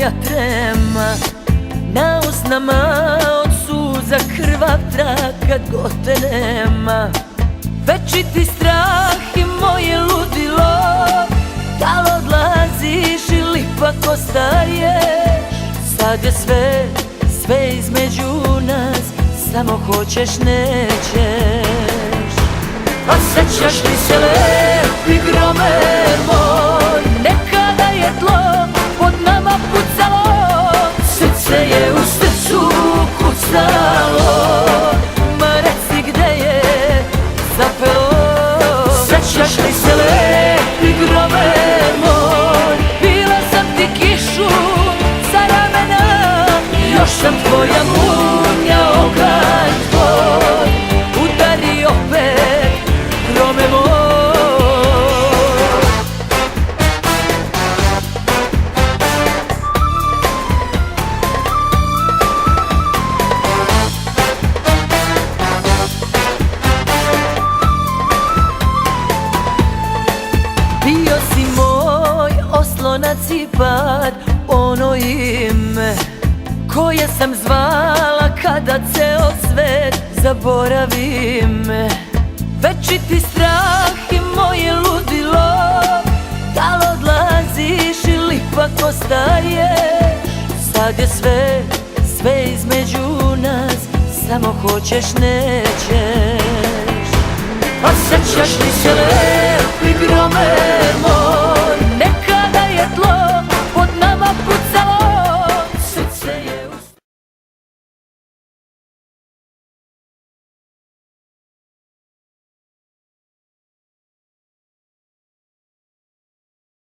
moja trema, na usnama od suza krvav trak kad god te nema. Večiti strah i moje ludilo, da li odlaziš ili pak ostaješ? Sad je sve između nas, samo hoćeš nećeš. A sećaš li se lepi grome moj, nekada je tlo pod nama pucalo, srce je u srcu kucalo, ma reci gde je zapelo. Sećaš li se lepi grome moj, bila sam ti kišu sa ramena, još sam tvoja munja, oganj tvoj, udari opet grome moj. Bio si moj oslonac i pad, ono ime koje sam zvala kada ceo svet zaboravi me. Večiti strah i moje ludilo, da li odlaziš ili pak ostaješ? Sad je sve između nas, samo hoćeš nećeš. A sećaš li se lepi grome moj,